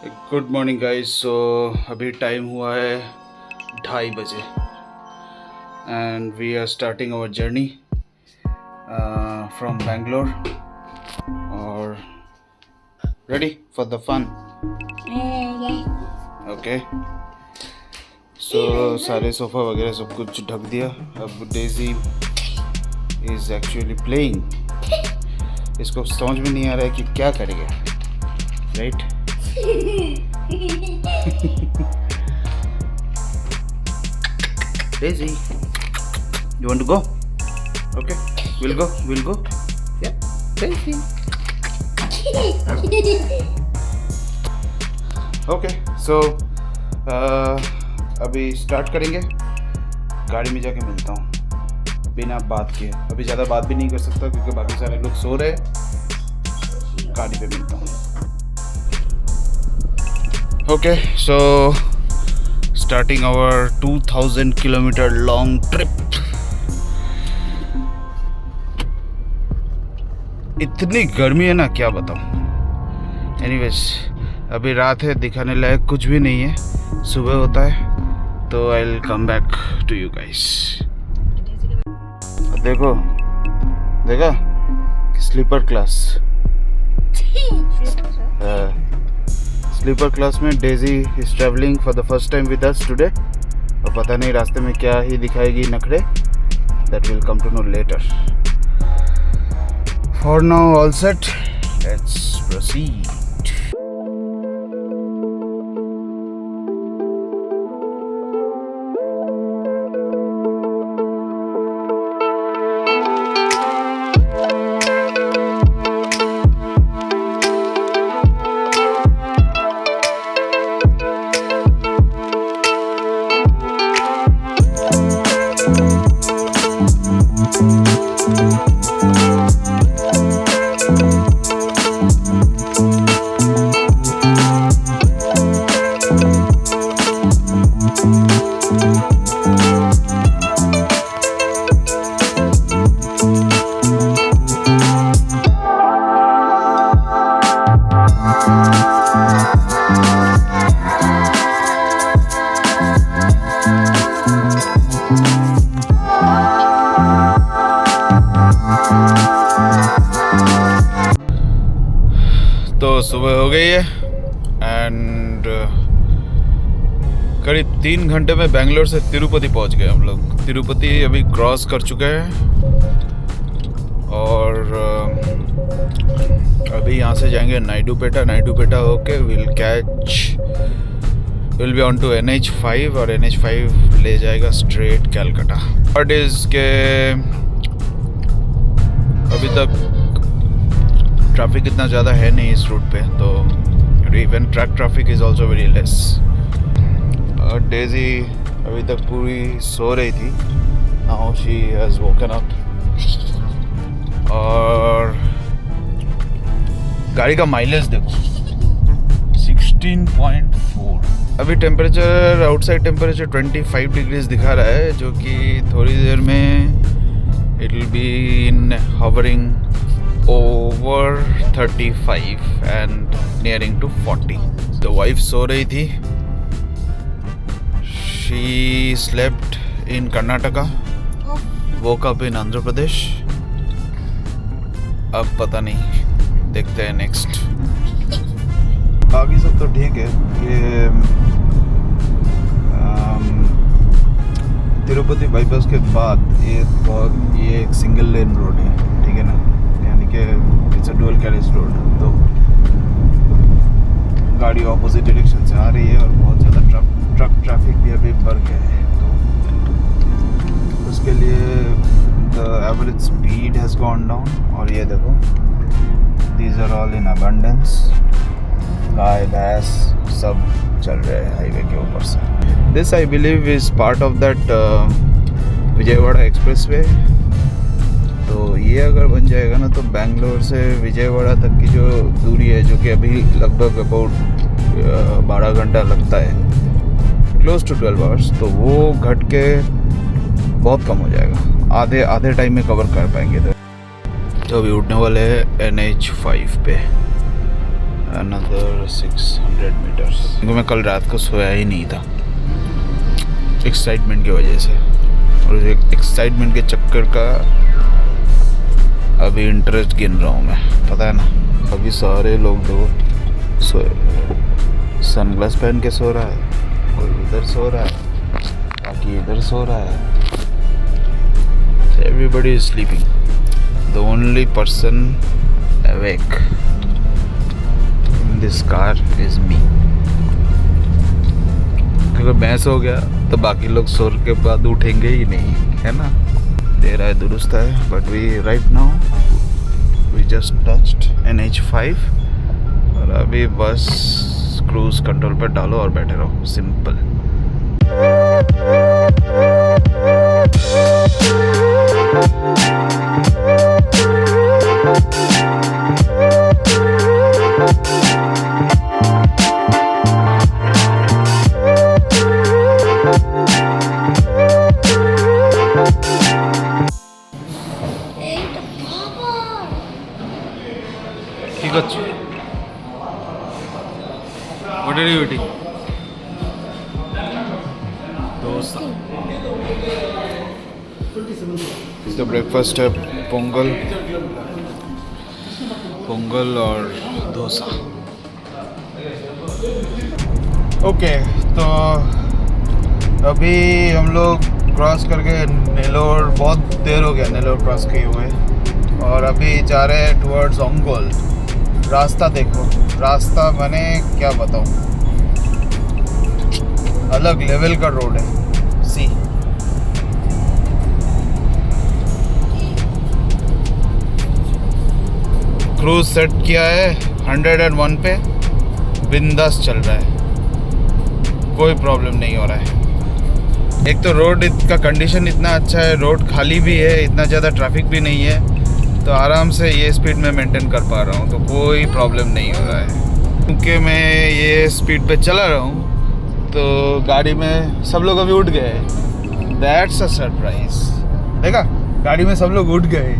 Good morning guys. सो अभी time हुआ है 2:30 बजे and we are starting our journey from Bangalore और ready for the fun. Okay, so सारे सोफ़ा वगैरह सब कुछ ढक दिया। अब डेजी इज़ एक्चुअली प्लेइंग। इसको समझ में नहीं आ रहा है कि क्या करेगा, right? Daisy, you want to go? Okay, we'll go. Yeah, Daisy. Okay, so अभी स्टार्ट करेंगे। गाड़ी में जाके मिलता हूँ बिना बात किए। अभी ज़्यादा बात भी नहीं कर सकता क्योंकि बाकी सारे लोग सो रहे हैं। गाड़ी पे मिलता हूँ। Okay, so starting our 2000 kilometer long trip. इतनी गर्मी है ना, क्या बताऊँ। Anyways, अभी रात है, दिखाने लायक कुछ भी नहीं है। सुबह होता है तो I'll come back to you guys. देखो, देखा स्लीपर क्लास। स्लीपर क्लास में Daisy is travelling for the first time with us today. और पता नहीं रास्ते में क्या ही दिखाएगी नखरे, that will come to know later. For now all set, let's proceed. तो सुबह हो गई है एंड करीब 3 घंटे में बेंगलोर से तिरुपति पहुंच गए हम लोग। तिरुपति अभी क्रॉस कर चुके हैं और अभी यहाँ से जाएंगे नायडूपेटा होके will be on to NH5 और NH5 ले जाएगा स्ट्रेट कैलकाटा। बट इसके अभी तक ट्रैफिक इतना ज़्यादा है नहीं इस रूट पे, तो even truck traffic is also very less. Daisy अभी तक पूरी सो रही थी, now she has woken up. और गाड़ी का माइलेज देखो 16.4। अभी टेम्परेचर, आउटसाइड टेम्परेचर 25 डिग्रीज दिखा रहा है, जो कि थोड़ी देर में it will be in hovering over 35 and nearing to 40. The wife सो रही थी, she slept in Karnataka, woke up in Andhra Pradesh. अब पता नहीं, देखते हैं नेक्स्ट। बाकी सब तो ठीक है। ये तिरुपति बाईपास के बाद ये एक सिंगल लेन रोड है, ठीक है ना, it's a dual carriage road. तो गाड़ी ऑपोजिट डायरेक्शन से आ रही है और बहुत ज़्यादा ट्रक ट्रैफिक भी अभी बढ़ गया है, तो उसके लिए the average speed has gone down. और ये देखो, these are all in abundance, गाय भैंस सब चल रहे हैं हाईवे के ऊपर से। This I believe is part of that Vijayawada expressway. तो ये अगर बन जाएगा ना, तो बैंगलोर से विजयवाड़ा तक की जो दूरी है, जो कि अभी लगभग अबाउट 12 घंटा लगता है, क्लोज टू 12 आवर्स, तो वो घट के बहुत कम हो जाएगा। आधे टाइम में कवर कर पाएंगे। तो अभी उठने वाले हैं NH5 पे अनदर 600 मीटर्स। क्योंकि मैं कल रात को सोया ही नहीं था एक्साइटमेंट की वजह से, और एक्साइटमेंट के चक्कर का अभी इंटरेस्ट गिन रहा हूँ मैं, पता है ना। अभी सारे लोग सोए, सनग्लास पहन के सो रहा है, कोई उधर सो रहा है, बाकी इधर सो रहा है। Everybody is sleeping. The only person awake in this car is me. क्योंकि मैं सो गया तो बाकी लोग सोने के बाद उठेंगे ही नहीं, है ना। देर है दुरुस्त है, but we right now we just touched NH5 और अभी बस क्रूज कंट्रोल पर डालो और बैठे रहो, simple. What are you eating? Dosa. The breakfast है पोंगल और डोसा। ओके, तो अभी हम लोग क्रॉस करके नेलोर, बहुत देर हो गया नेलोर क्रॉस किए हुए, और अभी जा रहे हैं टुवर्ड्स ओंगोल। रास्ता देखो, रास्ता मैंने क्या बताऊँ, अलग लेवल का रोड है। सी क्रूज सेट किया है 101 पे, बिंदास चल रहा है, कोई प्रॉब्लम नहीं हो रहा है। एक तो रोड का कंडीशन इतना अच्छा है, रोड खाली भी है, इतना ज़्यादा ट्रैफिक भी नहीं है, तो आराम से ये स्पीड में मेंटेन कर पा रहा हूँ, तो कोई प्रॉब्लम नहीं हो रहा है। क्योंकि मैं ये स्पीड पे चला रहा हूँ तो गाड़ी में सब लोग अभी उठ गए, दैट्स अ सरप्राइज। देखा, गाड़ी में सब लोग उठ गए।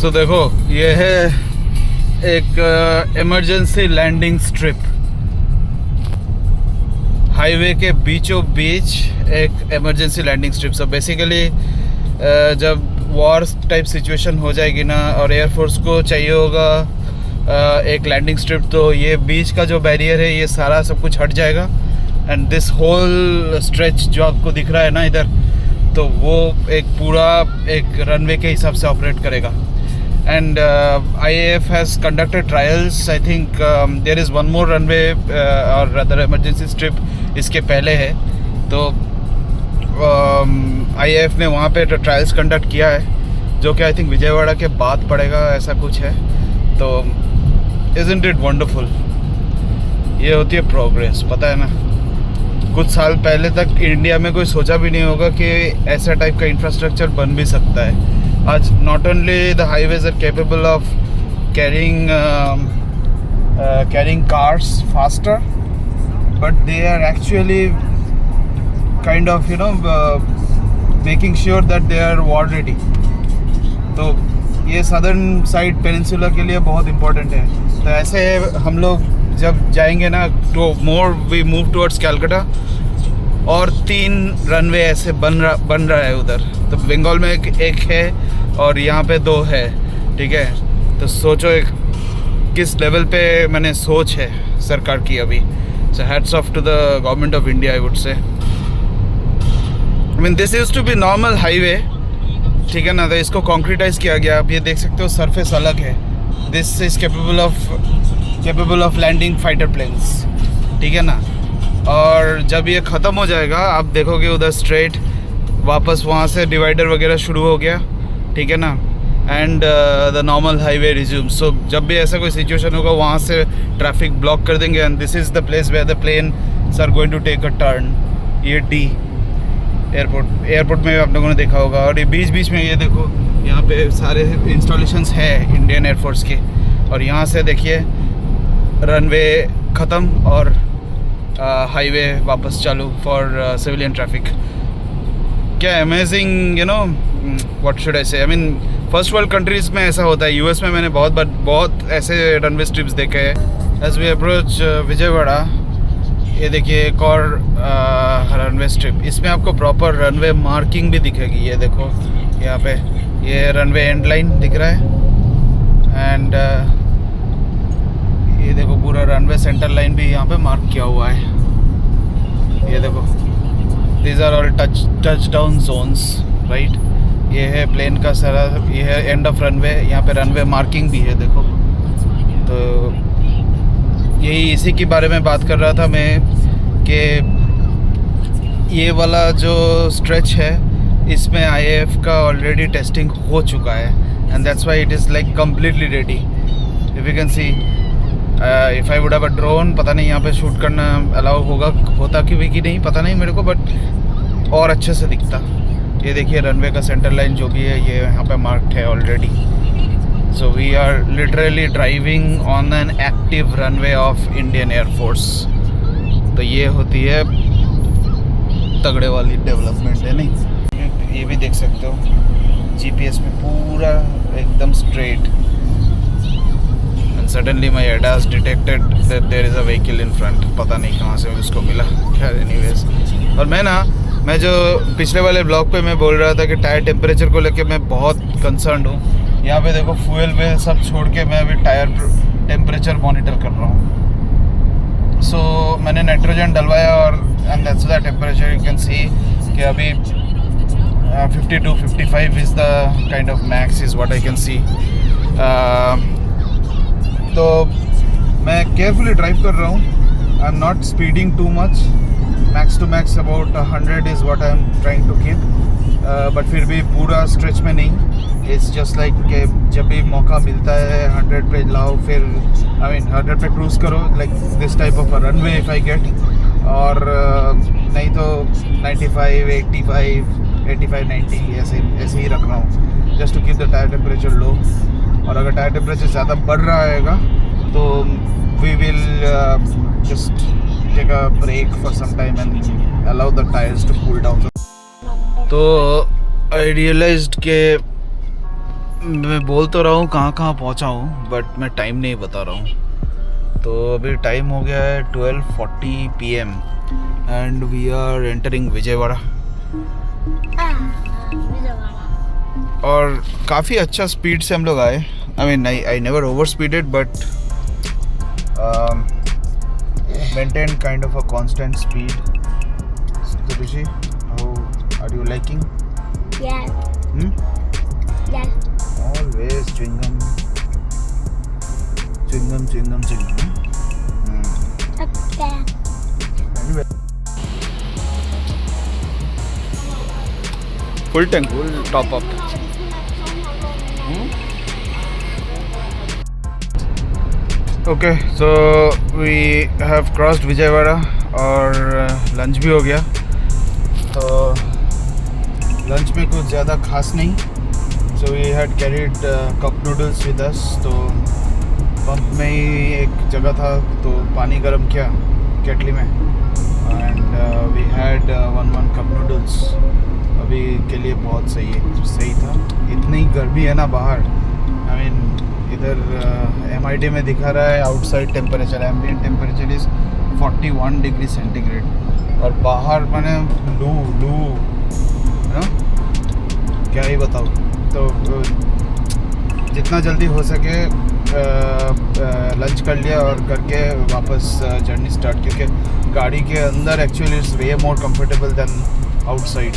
तो देखो, ये है एक इमरजेंसी लैंडिंग स्ट्रिप, हाईवे के बीचों बीच एक emergency landing strip. So basically जब वॉर टाइप सिचुएशन हो जाएगी ना और एयरफोर्स को चाहिए होगा एक लैंडिंग स्ट्रिप, तो ये बीच का जो बैरियर है ये सारा सब कुछ हट जाएगा, एंड दिस होल स्ट्रेच जो आपको दिख रहा है ना इधर, तो वो एक पूरा एक रनवे के हिसाब से ऑपरेट करेगा। And IAF has conducted trials. I think there is one more runway or rather emergency strip इसके पहले है, तो IAF ने वहाँ पे ट्रायल्स कंडक्ट किया है, जो कि आई थिंक विजयवाड़ा के बाद पड़ेगा, ऐसा कुछ है। तो isn't it wonderful? ये होती है प्रोग्रेस, पता है ना। कुछ साल पहले तक इंडिया में कोई सोचा भी नहीं होगा कि ऐसा टाइप का इंफ्रास्ट्रक्चर बन भी सकता है। आज not only the highways are capable of carrying cars faster, but they are actually kind of making sure that they are war ready. तो ये सदर्न साइड पेनिनसुला के लिए बहुत इम्पोर्टेंट है। तो ऐसे हम लोग जब जाएंगे ना, तो more we move towards Calcutta, और 3 रनवे ऐसे बन रहा है उधर। तो बंगाल में एक है और यहाँ पे 2 है, ठीक है। तो सोचो एक किस लेवल पे मैंने सोच है सरकार की अभी। So hats off to the government of India, I would say. I mean this used to be normal highway, ठीक है ना, तो इसको कॉन्क्रीटाइज किया गया। आप ये देख सकते हो, सरफेस अलग है। This is capable of landing fighter planes, ठीक है ना। और जब ये ख़त्म हो जाएगा, आप देखोगे उधर स्ट्रेट वापस वहाँ से डिवाइडर वगैरह शुरू हो गया, ठीक है ना, and the normal highway resume. So जब भी ऐसा कोई सिचुएशन होगा, वहाँ से ट्रैफिक ब्लॉक कर देंगे, and this is the place where the planes are going to take a turn. ये डी एयरपोर्ट में आप लोगों ने देखा होगा। और ये बीच में ये देखो, यहाँ पे सारे इंस्टॉलेशंस है इंडियन एयरफोर्स के। और यहाँ से देखिए रनवे ख़त्म और हाईवे वापस चालू फॉर सिविलियन ट्रैफिक। क्या amazing, you know what should I say, I mean first world countries में ऐसा होता है। यूएस में मैंने बहुत ऐसे रनवे स्ट्रिप्स देखे हैं। एज वी अप्रोच विजयवाड़ा, ये देखिए एक और रनवे स्ट्रिप। इसमें आपको प्रॉपर रनवे मार्किंग भी दिखेगी। ये देखो यहाँ पे ये रनवे एंड लाइन दिख रहा है एंड ये देखो पूरा रनवे सेंटर लाइन भी यहाँ पे मार्क किया हुआ है। ये देखो these are all touch down zones, right. ये है प्लेन का सारा, ये है एंड ऑफ रनवे। यहाँ पे रनवे मार्किंग भी है देखो। तो यही इसी के बारे में बात कर रहा था मैं कि ये वाला जो स्ट्रेच है इसमें आईएएफ का ऑलरेडी टेस्टिंग हो चुका है and that's why it is like completely ready. If you can C, if I would have a drone, पता नहीं यहाँ पे शूट करना अलाउ होता कि नहीं पता नहीं मेरे को, बट और अच्छे से दिखता। ये देखिए रनवे का सेंटर लाइन जो भी है ये यहाँ पे मार्क्ड है already. So we are literally driving on an active runway of Indian Air Force। तो ये होती है तगड़े वाली डेवलपमेंट है नहीं। ये भी देख सकते हो जीपीएस में पूरा एकदम straight and suddenly my ADAS detected that there is a vehicle in front. पता नहीं कहाँ से उसको मिला, खैर एनीवेज। और मैं जो पिछले वाले ब्लॉग पे मैं बोल रहा था कि टायर टेम्परेचर को लेके मैं बहुत कंसर्न हूँ। यहाँ पे देखो फ्यूल वेल सब छोड़ के मैं अभी टायर टेम्परेचर मॉनिटर कर रहा हूँ। सो मैंने नाइट्रोजन डलवाया और and that's the temperature. You can see कि अभी 52 55 is the kind of max is what I can see. तो मैं केयरफुली ड्राइव कर रहा हूँ। I am not speeding too much. Max to max about 100 is what I am trying to keep, but फिर भी पूरा स्ट्रेच में नहीं। इट्स जस्ट लाइक कि जब भी मौका मिलता है 100 पे लाओ, फिर आई मीन 100 पे क्रूज़ करो, like this type of a runway if I get. और नहीं तो 95 85 90 ऐसे ही रख रहा हूँ just to keep the tyre temperature low. और अगर टायर टेम्परेचर ज़्यादा बढ़ रहा रहेगा तो we will just take a break for some time and allow the tyres to cool down. तो आई रियलाइज्ड के मैं बोल तो रहा हूँ कहाँ पहुँचा हूँ, बट मैं टाइम नहीं बता रहा हूँ। तो अभी टाइम हो गया है 12:40 PM and we are entering Vijayawada. और काफ़ी अच्छा स्पीड से हम लोग आए। I mean I never over speeded but maintain kind of a constant speed. So Rishi, how are you liking? Yeah. Yeah. Always chewing gum. Okay. Anyway. Full tank, full top up. Okay, so we have crossed Vijayawada और lunch भी हो गया। तो lunch में कुछ ज़्यादा खास नहीं। So we had carried cup noodles with us. तो पंप में ही एक जगह था तो पानी गर्म किया केटली में and we had 1 cup noodles. अभी के लिए बहुत सही था। इतनी गर्मी है ना बाहर। आई मीन इधर MID में दिखा रहा है outside temperature, ambient temperature is 41 degree centigrade और बाहर मैंने लू है ना, क्या ही बताऊँ। तो जितना जल्दी हो सके लंच कर लिया और करके वापस जर्नी स्टार्ट, क्योंकि गाड़ी के अंदर actually it's way more comfortable than outside.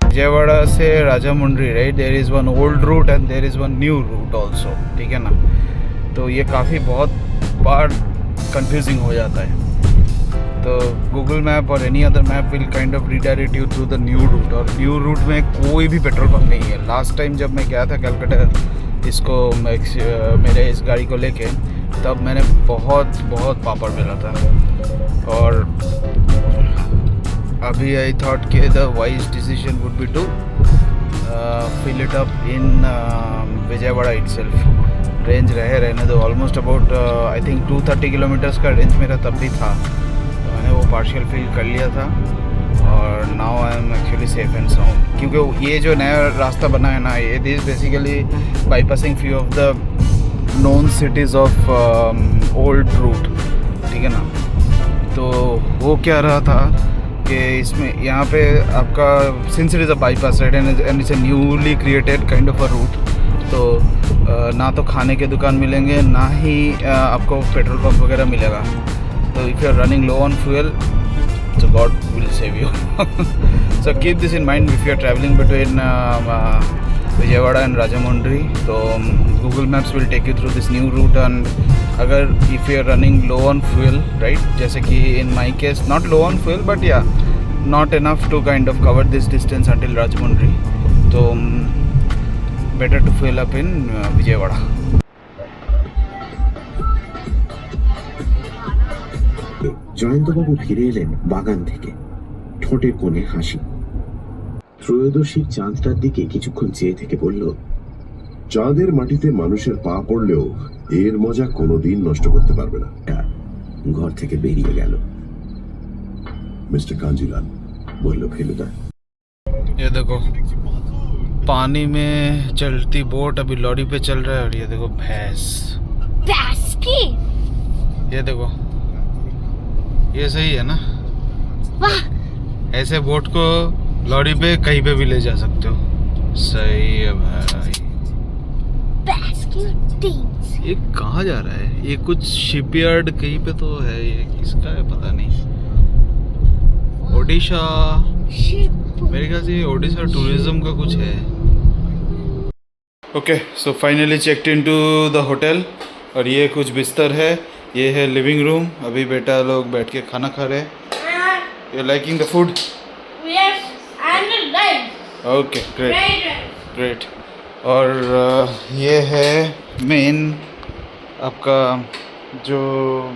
Vijayawada से Rajahmundry, right, there is one old route and there is one new route also, ठीक है ना। तो ये काफ़ी बहुत बार कंफ्यूजिंग हो जाता है। तो गूगल मैप और any other map will kind of redirect you through the new root, और न्यू रूट में कोई भी पेट्रोल पंप नहीं है। लास्ट टाइम जब मैं गया था कलकत्ता इसको मेरे इस गाड़ी को लेके, तब मैंने बहुत पापड़ मिला था। और अभी आई थॉट कि the wise decision would be to fill it up in Vijayawada itself। Range रहने दो, almost about I think 230 kilometres का रेंज मेरा तब भी था, तो मैंने वो पार्शियल फिल कर लिया था। और now I am actually safe and sound, क्योंकि ये जो नया रास्ता बना है ना, ये this basically bypassing few of the known cities of old route, ठीक है ना। तो वो क्या रहा था कि इसमें यहाँ पे आपका since it is a bypass right and it's a newly created kind of a route, तो ना तो खाने के दुकान मिलेंगे, ना ही आपको पेट्रोल पंप वगैरह मिलेगा। तो if you are running low on fuel, so God will save you. So keep this in mind if you are traveling between Vijayawada and Rajahmundry. So Google Maps will take you through this new route, and अगर if you are running low on fuel, right? जैसे कि in my case not low on fuel but yeah not enough to kind of cover this distance until Rajahmundry. So better to fill up in Vijayawada. জয়ন্তবাবু ফিরে এলেন বাগান থেকে, ঠোঁটের কোণে হাসি। ত্রয়োদশীর চাঁদটার দিকে কিছুক্ষণ চেয়ে থেকে বলল, চাঁদের মাটিতে মানুষের পা পড়লেও এর মজা কোনোদিন নষ্ট করতে পারবে না। ঘর থেকে বেরিয়ে গেল। मिस्टर कांजीलाल, বলল ফেলুদা। ये देखो पानी में चलती बोट अभी लॉरी पे चल रहा है, और ये देखो भैंस, Basky. ये देखो ये सही है ना। वाह, ऐसे बोट को लॉरी पे कहीं पे भी ले जा सकते हो, सही है भाई। Basky things. ये कहाँ जा रहा है? ये कुछ शिपयार्ड कहीं पे तो है, ये किसका है पता नहीं। ओडिशा, Ship. मेरे ख्याल से ये ओडिशा टूरिज्म का कुछ है। Okay, so finally checked in to the hotel, और ये कुछ बिस्तर है, ये है लिविंग रूम। अभी बेटा लोग बैठ के खाना खा रहे हैं। You liking the food? Yes, and the light. Okay great Right. Great. और ये है मेन आपका जो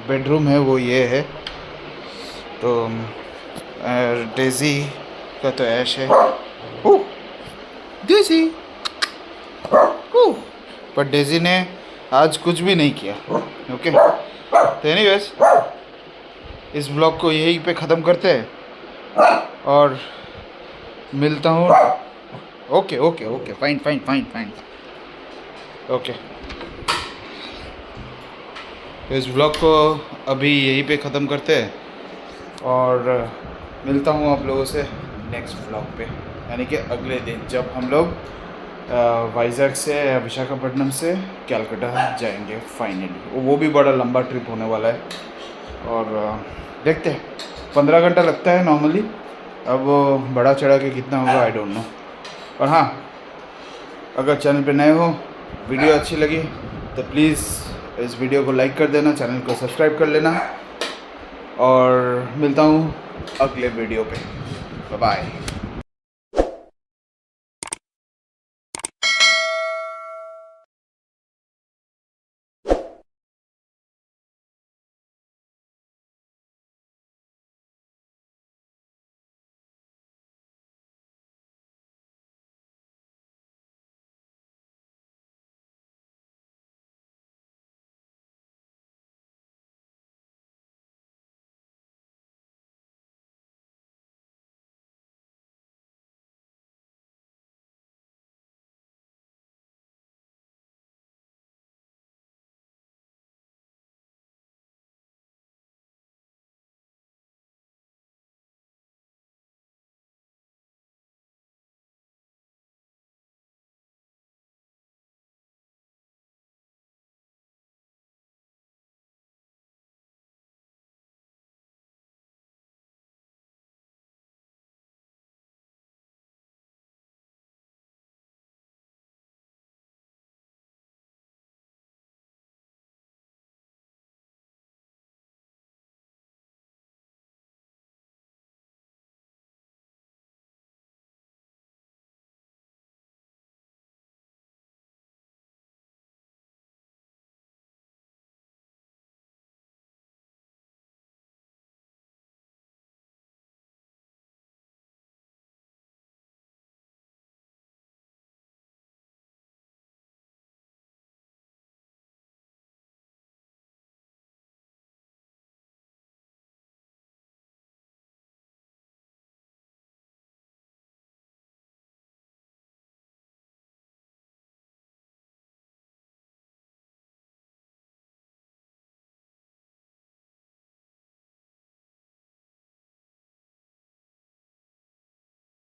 बेडरूम है वो ये है। तो डेजी का तो ऐश है, डेजी, पर डेजी ने आज कुछ भी नहीं किया। ओके, तो एनीवेज इस ब्लॉग को यहीं पे ख़त्म करते हैं, और मिलता हूँ। Okay okay okay, fine fine fine fine, okay. तो इस ब्लॉग को अभी यहीं पे ख़त्म करते हैं, और मिलता हूँ आप लोगों से नेक्स्ट ब्लॉग पे, यानी कि अगले दिन जब हम लोग वाइजैक से या विशाखापट्टनम से कलकत्ता जाएंगे फाइनली। वो भी बड़ा लंबा ट्रिप होने वाला है, और देखते हैं 15 घंटा लगता है नॉर्मली। अब बड़ा चढ़ा के कितना होगा आई डोंट नो। और हाँ, अगर चैनल पे नए हो, वीडियो अच्छी लगी तो प्लीज़ इस वीडियो को लाइक कर देना, चैनल को सब्सक्राइब कर लेना, और मिलता हूँ अगले वीडियो पे। Bye bye.